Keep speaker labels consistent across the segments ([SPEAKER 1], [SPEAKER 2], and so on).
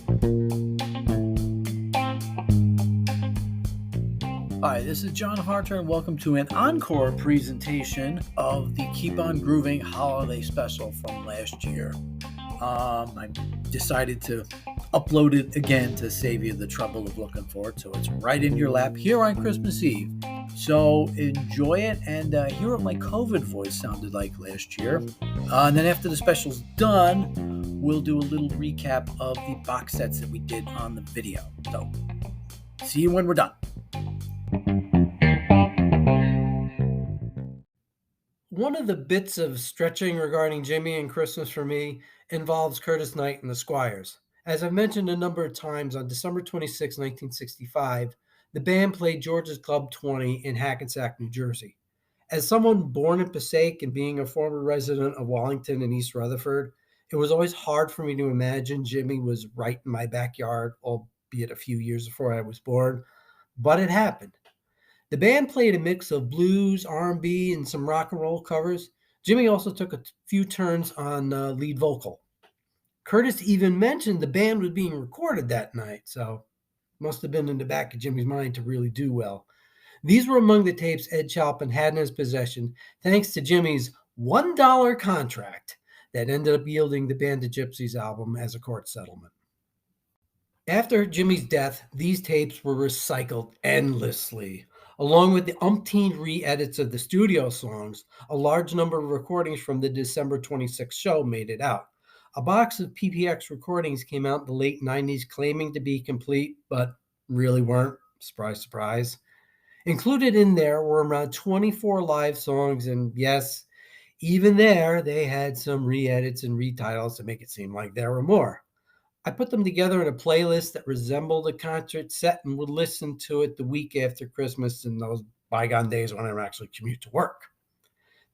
[SPEAKER 1] Hi, this is John Harter, and welcome to an encore presentation of the Keep On Grooving holiday special from last year. I decided to upload it again to save you the trouble of looking for it, so it's right in your lap here on Christmas Eve. So enjoy it and hear what my COVID voice sounded like last year. And then after the special's done, we'll do a little recap of the box sets that we did on the video. So see you when we're done.
[SPEAKER 2] One of the bits of stretching regarding Jimmy and Christmas for me involves Curtis Knight and the Squires. As I've mentioned a number of times, on December 26, 1965, the band played George's Club 20 in Hackensack, New Jersey. As someone born in Passaic and being a former resident of Wallington and East Rutherford, it was always hard for me to imagine Jimmy was right in my backyard, albeit a few years before I was born, but it happened. The band played a mix of blues, R&B, and some rock and roll covers. Jimmy also took a few turns on lead vocal. Curtis even mentioned the band was being recorded that night, so must have been in the back of Jimmy's mind to really do well. These were among the tapes Ed Chalpin had in his possession, thanks to Jimmy's $1 contract that ended up yielding the Band of Gypsies album as a court settlement. After Jimmy's death, these tapes were recycled endlessly. Along with the umpteen re-edits of the studio songs, a large number of recordings from the December 26th show made it out. A box of PPX recordings came out in the late 90s claiming to be complete, but really weren't. Surprise, surprise. Included in there were around 24 live songs, and yes, even there, they had some re-edits and retitles to make it seem like there were more. I put them together in a playlist that resembled a concert set and would listen to it the week after Christmas in those bygone days when I would actually commute to work.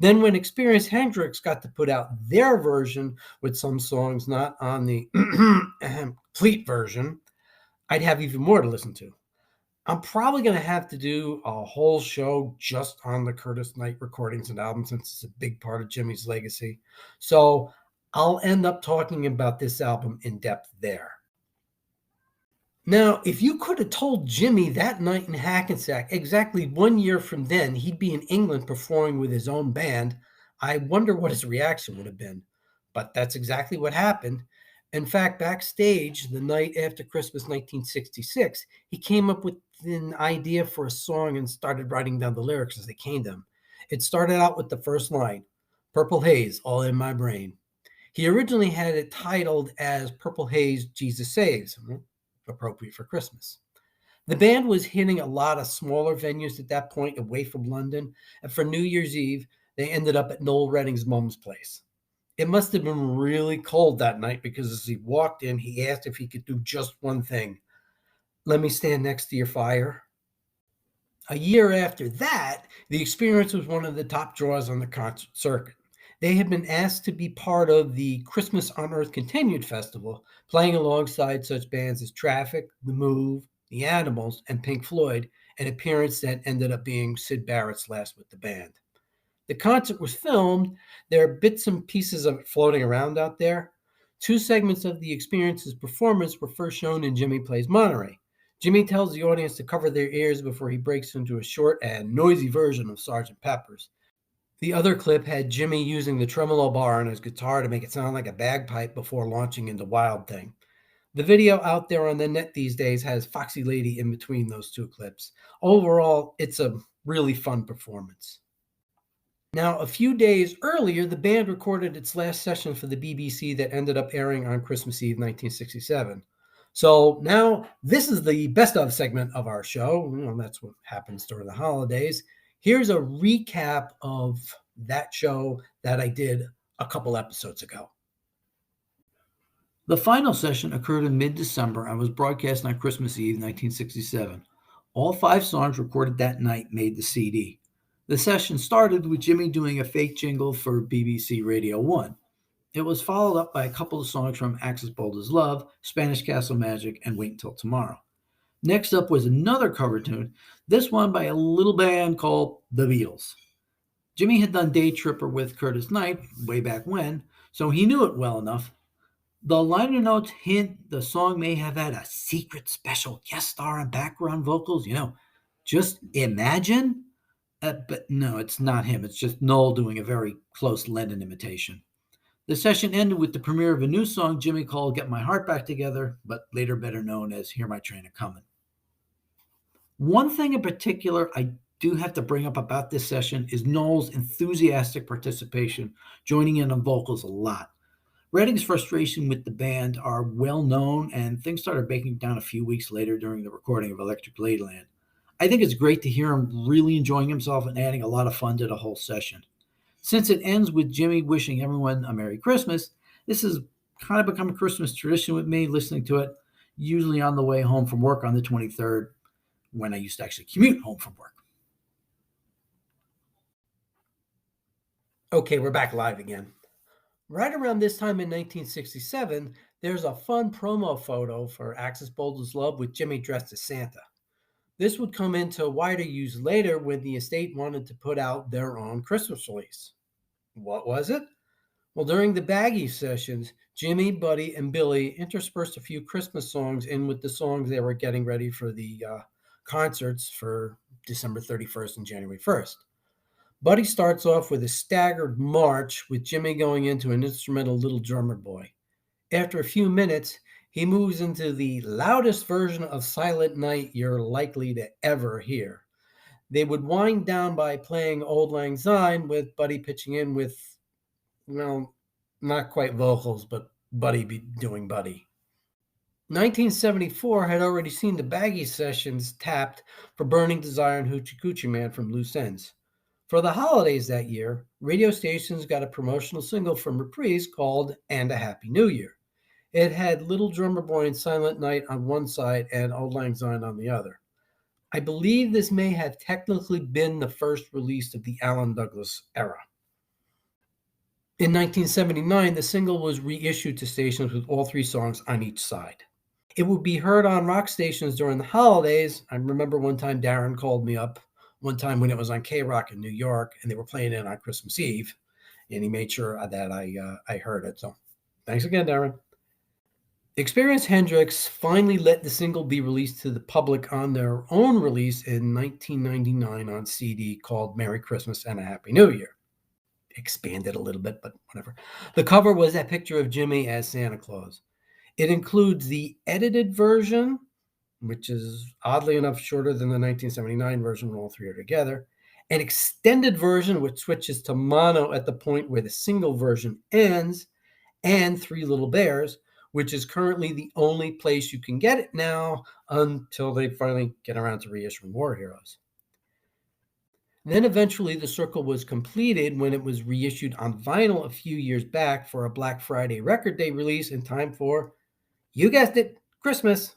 [SPEAKER 2] Then when Experience Hendrix got to put out their version with some songs not on the complete version, I'd have even more to listen to. I'm probably going to have to do a whole show just on the Curtis Knight recordings and albums since it's a big part of Jimmy's legacy. So I'll end up talking about this album in depth there. Now, if you could have told Jimmy that night in Hackensack, exactly 1 year from then, he'd be in England performing with his own band, I wonder what his reaction would have been. But that's exactly what happened. In fact, backstage the night after Christmas 1966, he came up with an idea for a song and started writing down the lyrics as they came to him. It started out with the first line, "Purple Haze, all in my brain." He originally had it titled as Purple Haze, Jesus Saves, appropriate for Christmas. The band was hitting a lot of smaller venues at that point away from London, and for New Year's Eve, they ended up at Noel Redding's mom's place. It must have been really cold that night because as he walked in, he asked if he could do just one thing. "Let me stand next to your fire." A year after that, the Experience was one of the top draws on the concert circuit. They had been asked to be part of the Christmas on Earth Continued festival, playing alongside such bands as Traffic, The Move, The Animals, and Pink Floyd, an appearance that ended up being Syd Barrett's last with the band. The concert was filmed. There are bits and pieces of it floating around out there. Two segments of the Experience's performance were first shown in Jimmy Plays Monterey. Jimmy tells the audience to cover their ears before he breaks into a short and noisy version of Sgt. Pepper's. The other clip had Jimmy using the tremolo bar on his guitar to make it sound like a bagpipe before launching into Wild Thing. The video out there on the net these days has Foxy Lady in between those two clips. Overall, it's a really fun performance. Now, a few days earlier, the band recorded its last session for the BBC that ended up airing on Christmas Eve 1967. So now this is the best of segment of our show. That's what happens during the holidays. Here's a recap of that show that I did a couple episodes ago.
[SPEAKER 1] The final session occurred in mid-December and was broadcast on Christmas Eve, 1967. All 5 songs recorded that night made the CD. The session started with Jimmy doing a fake jingle for BBC Radio 1. It was followed up by a couple of songs from Axis Bold as Love, Spanish Castle Magic, and Wait Until Tomorrow. Next up was another cover tune, this one by a little band called The Beatles. Jimmy had done Day Tripper with Curtis Knight way back when, so he knew it well enough. The liner notes hint the song may have had a secret special guest star and background vocals. Just imagine. But no, it's not him. It's just Noel doing a very close Lennon imitation. The session ended with the premiere of a new song Jimmy called Get My Heart Back Together, but later better known as Hear My Train a Comin'. One thing in particular I do have to bring up about this session is Noel's enthusiastic participation, joining in on vocals a lot. Redding's frustration with the band are well known, and things started breaking down a few weeks later during the recording of Electric Ladyland. I think it's great to hear him really enjoying himself and adding a lot of fun to the whole session. Since it ends with Jimmy wishing everyone a Merry Christmas, this has kind of become a Christmas tradition with me, listening to it, usually on the way home from work on the 23rd, when I used to actually commute home from work.
[SPEAKER 2] Okay, we're back live again. Right around this time in 1967, there's a fun promo photo for Axis Bold as Love with Jimmy dressed as Santa. This would come into wider use later when the estate wanted to put out their own Christmas release. What was it? Well, during the Baggy sessions, Jimmy, Buddy, and Billy interspersed a few Christmas songs in with the songs they were getting ready for the concerts for December 31st and January 1st. Buddy starts off with a staggered march with Jimmy going into an instrumental Little Drummer Boy. After a few minutes, he moves into the loudest version of Silent Night you're likely to ever hear. They would wind down by playing Old Lang Syne with Buddy pitching in with, well, not quite vocals, but Buddy doing Buddy. 1974 had already seen the Baggy sessions tapped for Burning Desire and Hoochie Coochie Man from Loose Ends. For the holidays that year, radio stations got a promotional single from Reprise called And a Happy New Year. It had Little Drummer Boy and Silent Night on one side and Auld Lang Syne on the other. I believe this may have technically been the first release of the Alan Douglas era. In 1979, the single was reissued to stations with all three songs on each side. It would be heard on rock stations during the holidays. I remember one time Darren called me up one time when it was on K-Rock in New York, and they were playing it on Christmas Eve, and he made sure that I heard it. So thanks again, Darren. Experience Hendrix finally let the single be released to the public on their own release in 1999 on CD called Merry Christmas and a Happy New Year. Expanded a little bit, but whatever. The cover was that picture of Jimmy as Santa Claus. It includes the edited version, which is oddly enough shorter than the 1979 version when all three are together, an extended version which switches to mono at the point where the single version ends, and Three Little Bears, which is currently the only place you can get it now until they finally get around to reissuing War Heroes. Then eventually the circle was completed when it was reissued on vinyl a few years back for a Black Friday Record Day release in time for, you guessed it, Christmas.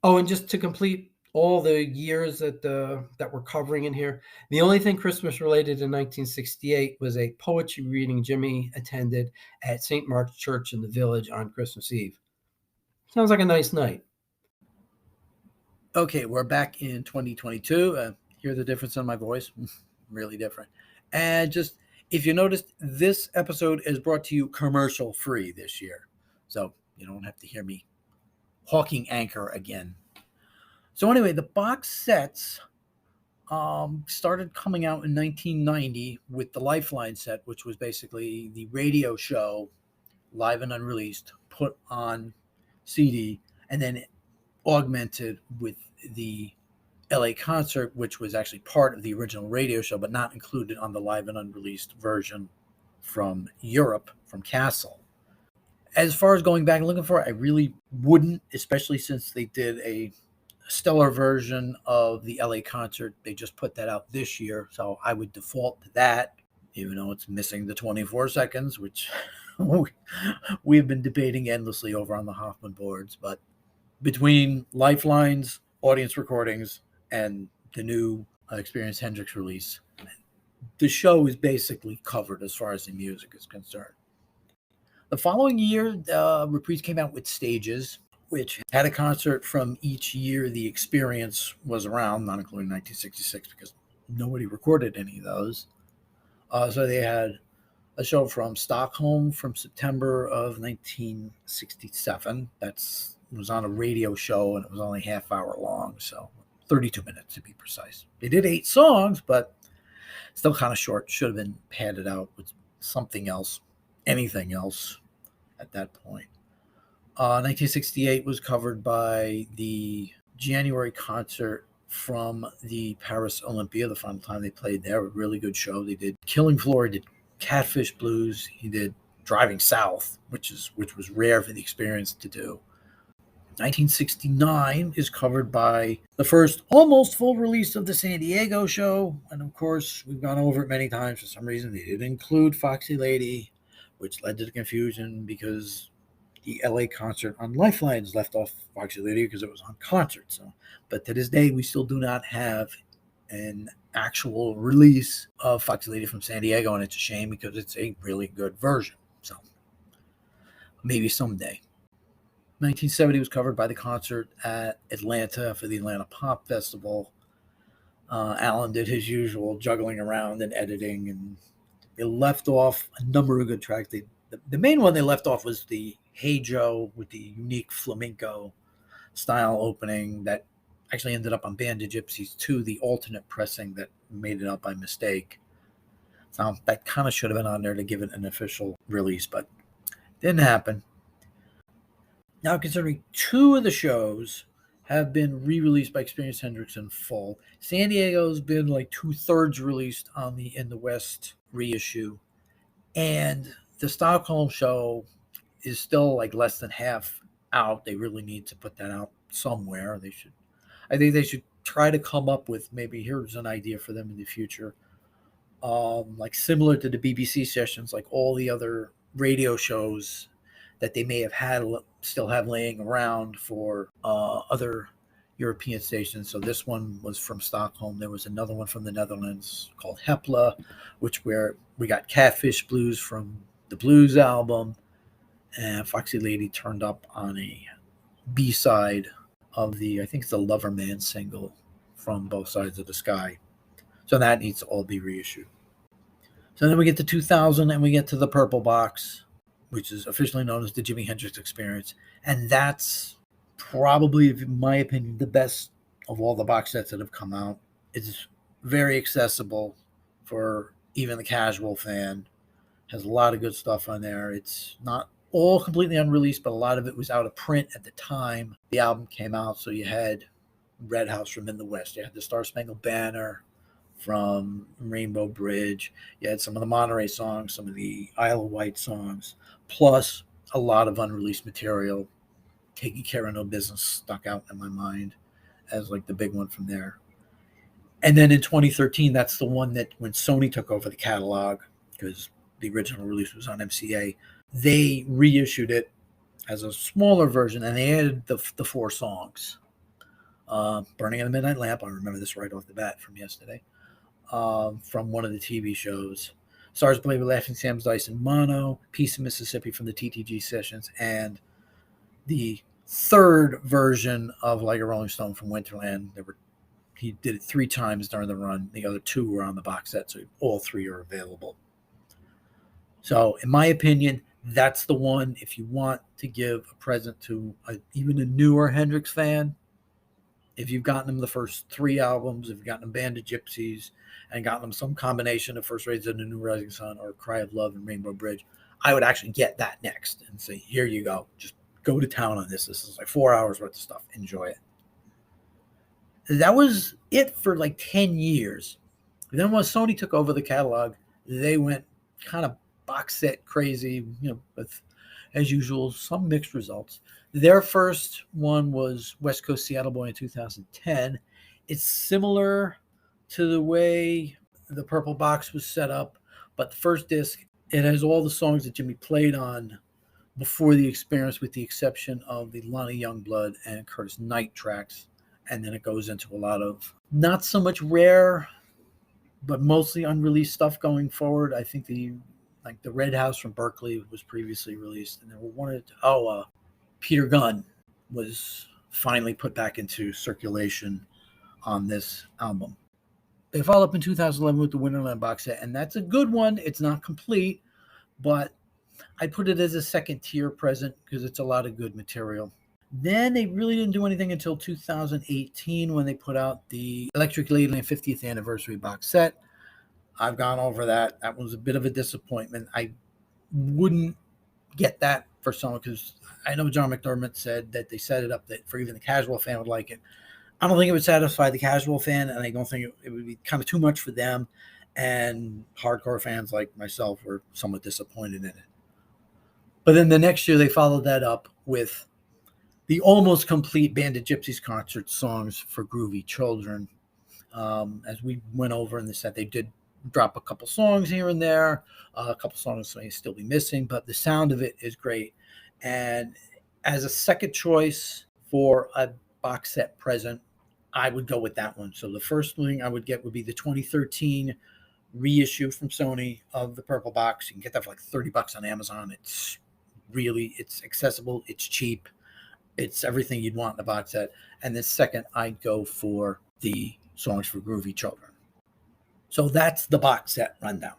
[SPEAKER 2] Oh, and just to complete all the years that we're covering in here, the only thing Christmas related in 1968 was a poetry reading Jimmy attended at St. Mark's Church in the Village on Christmas Eve. Sounds like a nice night.
[SPEAKER 1] Okay, we're back in 2022. Hear the difference in my voice? Really different. And just, if you noticed, this episode is brought to you commercial free this year. So you don't have to hear me hawking Anchor again. So anyway, the box sets started coming out in 1990 with the Lifeline set, which was basically the radio show, live and unreleased, put on CD, and then augmented with the LA concert, which was actually part of the original radio show, but not included on the live and unreleased version from Europe, from Castle. As far as going back and looking for it, I really wouldn't, especially since they did a stellar version of the LA concert. They just put that out this year, so I would default to that, even though it's missing the 24 seconds, which we've been debating endlessly over on the Hoffman boards. But between Lifeline's audience recordings and the new Experience Hendrix release, the show is basically covered as far as the music is concerned. The following year, Reprise came out with Stages, which had a concert from each year the Experience was around, not including 1966, because nobody recorded any of those. So they had a show from Stockholm from September of 1967. That's was on a radio show and it was only half hour long, so 32 minutes to be precise. They did 8 songs, but still kind of short. Should have been padded out with something else, anything else at that point. 1968 was covered by the January concert from the Paris Olympia, the final time they played there. A really good show. They did Killing Floor, he did Catfish Blues, he did Driving South, which was rare for the Experience to do. 1969 is covered by the first almost full release of the San Diego show. And of course, we've gone over it many times. For some reason, they didn't include Foxy Lady, which led to the confusion because the LA concert on Lifelines left off Foxy Lady because it was on concert. So, but to this day, we still do not have an actual release of Foxy Lady from San Diego, and it's a shame because it's a really good version. So maybe someday. 1970 was covered by the concert at Atlanta for the Atlanta Pop Festival. Alan did his usual juggling around and editing, and they left off a number of good tracks. The main one they left off was the Hey Joe with the unique flamenco style opening that actually ended up on Band of Gypsies 2, the alternate pressing that made it up by mistake. So that kind of should have been on there to give it an official release, but didn't happen. Now, considering 2 of the shows have been re-released by Experience Hendrix in full, San Diego's been like 2/3 released on the In the West reissue, and the Stockholm show is still like less than half out. They really need to put that out somewhere. I think they should try to come up with, maybe here's an idea for them in the future, like similar to the BBC sessions, like all the other radio shows that they may have had still have laying around for other European stations. So this one was from Stockholm. There was another one from the Netherlands called Hepla, where we got Catfish Blues from the Blues album, and Foxy Lady turned up on a B-side of I think it's the Loverman single from Both Sides of the Sky. So that needs to all be reissued. So then we get to 2000 and we get to the Purple Box, which is officially known as the Jimi Hendrix Experience. And that's probably, in my opinion, the best of all the box sets that have come out. It's very accessible for even the casual fan. Has a lot of good stuff on there. It's not all completely unreleased, but a lot of it was out of print at the time the album came out. So you had Red House from In the West. You had the Star Spangled Banner from Rainbow Bridge. You had some of the Monterey songs, some of the Isle of Wight songs, plus a lot of unreleased material. Taking Care of No Business stuck out in my mind as like the big one from there. And then in 2013, that's the one that when Sony took over the catalog, because the original release was on MCA, they reissued it as a smaller version, and they added the 4 songs. Burning in the Midnight Lamp, I remember this right off the bat from yesterday, from one of the TV shows. Stars Played with Laughing Sam's Dice in mono, Piece of Mississippi from the TTG sessions, and the 3rd version of Like a Rolling Stone from Winterland. He did it 3 times during the run. The other 2 were on the box set, so all 3 are available. So, in my opinion, that's the one if you want to give a present to even a newer Hendrix fan. If you've gotten them the first 3 albums, if you've gotten them Band of Gypsies, and gotten them some combination of First Rays of the New Rising Sun or Cry of Love and Rainbow Bridge, I would actually get that next and say, here you go. Just go to town on this. This is like 4 hours worth of stuff. Enjoy it. That was it for like 10 years. And then when Sony took over the catalog, they went kind of box set crazy, with, as usual, some mixed results. Their first one was West Coast Seattle Boy in 2010. It's similar to the way the Purple Box was set up, but the first disc, it has all the songs that Jimmy played on before the Experience, with the exception of the Lonnie Youngblood and Curtis Knight tracks. And then it goes into a lot of not so much rare, but mostly unreleased stuff going forward. I think the Red House from Berkeley was previously released, and there were Peter Gunn was finally put back into circulation on this album. They followed up in 2011 with the Winterland box set, and that's a good one. It's not complete, but I put it as a second tier present because it's a lot of good material. Then they really didn't do anything until 2018 when they put out the Electric Ladyland 50th anniversary box set. I've gone over that. That was a bit of a disappointment. I wouldn't get that for someone because I know John McDermott said that they set it up that for even the casual fan would like it. I don't think it would satisfy the casual fan, and I don't think it would be kind of too much for them. And hardcore fans like myself were somewhat disappointed in it. But then the next year they followed that up with the almost complete Bandit Gypsies concert songs for groovy children. As we went over in the set, they did drop a couple songs here and there. A couple songs may still be missing, but the sound of it is great. And as a second choice for a box set present, I would go with that one. So the first thing I would get would be the 2013 reissue from Sony of the Purple Box. You can get that for like $30 on Amazon. It's accessible. It's cheap. It's everything you'd want in a box set. And then second, I'd go for the Songs for Groovy Children. So that's the box set rundown.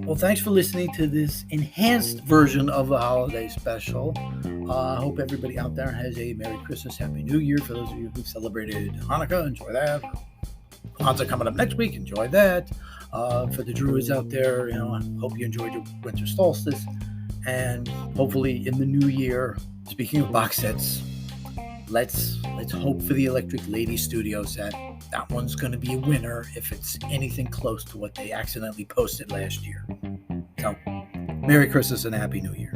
[SPEAKER 1] Well, thanks for listening to this enhanced version of the holiday special. I hope everybody out there has a Merry Christmas, Happy New Year. For those of you who celebrated Hanukkah, enjoy that. Kwanzaa coming up next week, enjoy that. For the Druids out there, I hope you enjoyed your winter solstice. And hopefully in the new year, speaking of box sets, let's hope for the Electric Lady Studio set. That one's going to be a winner if it's anything close to what they accidentally posted last year. So, Merry Christmas and Happy New Year.